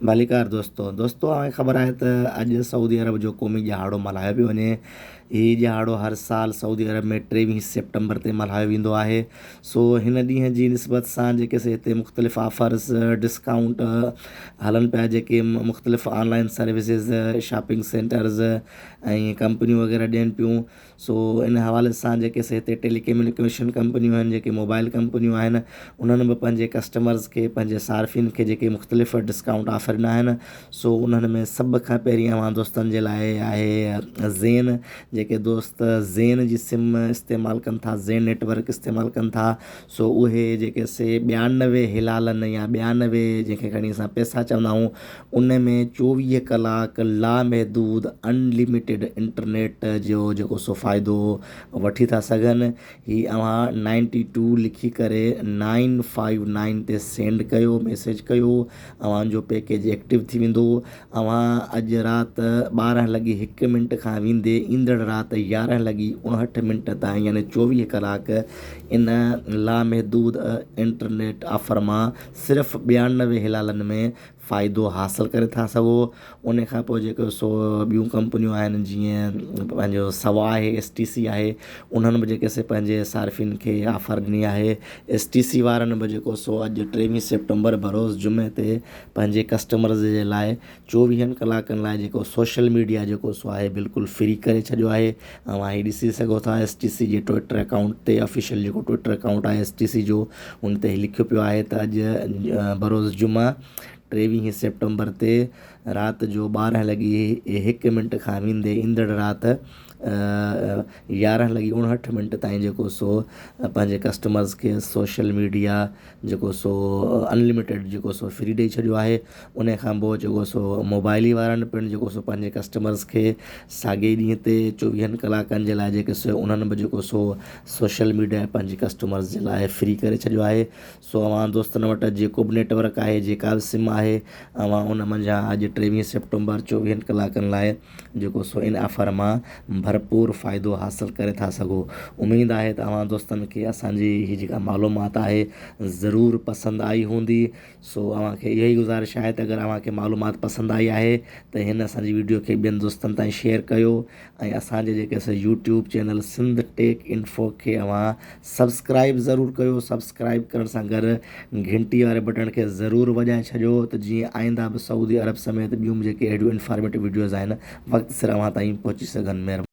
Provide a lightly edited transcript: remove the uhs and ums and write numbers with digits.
भलीकार दोस्तों हमें ख़बर आहे त अॼु सऊदी अरब जो क़ौमी ॾिहाड़ो मल्हायो पियो वञे। हीउ ॾिहाड़ो हर साल सऊदी अरब में 23 सेप्टेम्बर ते मल्हायो वेंदो आहे। सो हिन ॾींहं जी निस्बत सां जेके से हिते मुख़्तलिफ़ ऑफर्स डिस्काउंट हलनि पिया, जेके मुख़्तलिफ़ ऑनलाइन सर्विसिस शॉपिंग सेंटर्स ऐं कंपनियूं वग़ैरह ॾियनि पियूं। सो इन हवाले सां जेके से हिते टेलीकम्युनिकेशन कंपनियूं आहिनि, जेके मोबाइल कंपनियूं आहिनि, उन्हनि बि पंहिंजे कस्टमर्स खे, पंहिंजे सार्फ़िन खे जेके मुख़्तलिफ़ डिस्काउंट ऑफर ॾिना आहिनि। सो उन्हनि में सभ खां पहिरीं अवां दोस्तनि जे लाइ आहे ज़ेन। जेके दोस्त ज़ेन जी सिम इस्तेमालु कनि था, ज़ेन नेटवर्क इस्तेमालु कनि था, सो उहे जेके से 92 हिलालनि या 92 जंहिंखे खणी असां पैसा चवंदा आहियूं, उन में 24 कलाक लामहदूद अनलिमिटेड इंटरनेट जो जेको सो फ़ाइदो वठी था सघनि। हीअ अवां 92 लिखी करे 959 ते सेंड कयो, मैसेज कयो, अव्हांजो पैकेज एक्टिव थी वेंदो। अव्हां अॼु राति 12:01 खां वेंदे ईंदड़ राति 11:59 ताईं यानी 24 कलाक इन लामहदूद इंटरनेट ऑफर मां सिर्फ़ु 92 हिलालनि में फ़ाइदो हासिलु करे था सघो। उन खां पोइ जेको सो ॿियूं कंपनियूं आहिनि, जीअं पंहिंजो सवा आहे, STC आहे, उन्हनि बि जेके से पंहिंजे सार्फ़िन खे ऑफर ॾिनी आहे। STC वारनि बि जेको सो अॼु 23 सेप्टेम्बर बरोज़ जुमे ते पंहिंजे कस्टमर्स जे लाइ 24 कलाकनि लाइ जेको सोशल मीडिया जेको सो आहे बिल्कुलु फ्री करे छॾियो आहे। अवां हीअ ॾिसी सघो था STC जे ट्विटर अकाउंट ते, ऑफिशियल जेको ट्विटर अकाउंट आहे STC जो, उन ते लिखियो पियो आहे त अॼु बरोज़ जुमा 23 सेप्टेम्बर ते राति जो 12:01 खां वेंदे ईंदड़ राति 11:59 ताईं जेको सो पंहिंजे कस्टमर्स खे सोशल मीडिया जेको सो अनलिमिटेड जेको सो फ्री ॾेई छॾियो आहे। उन खां पोइ जेको सो मोबाइली वारनि पिणु जेको सो पंहिंजे कस्टमर्स खे साॻे ॾींहं ते 24 कलाकनि जे लाइ जेके सो उन्हनि बि जेको सो सोशल मीडिया पंहिंजे कस्टमर्स जे लाइ फ्री करे छॾियो आहे। सो अवां दोस्तनि वटि जेको बि नेटवर्क आहे, जेका बि सिम आहे, अवां उन मंझां अॼु 23 सेप्टेम्बर 24 कलाकनि लाइ जेको सो इन ऑफर मां भरपूर फ़ाइदो हासिलु करे था सघो। उमेदु आहे त अवां दोस्तनि खे असांजी हीअ जेका मालूमात आहे ज़रूरु पसंदि आई हूंदी। सो अव्हांखे इहा ई गुज़ारिश आहे त अगरि अव्हांखे मालूमात पसंदि आई आहे त हिन असांजी वीडियो खे ॿियनि दोस्तनि ताईं शेयर कयो, ऐं असांजे जेके असां YouTube channel Sindh tech info खे अव्हां सब्सक्राइब ज़रूरु कयो। सब्सक्राइब करण सां गॾु घंटी वारे बटण खे ज़रूरु वॼाए छॾियो, त जीअं आईंदा बि सऊदी अरब समेत ॿियूं जेके अहिड़ियूं इंफॉर्मेटिव वीडियोज़ आहिनि वक़्तु सिर अव्हां ताईं पहुची सघनि। महिरबानी।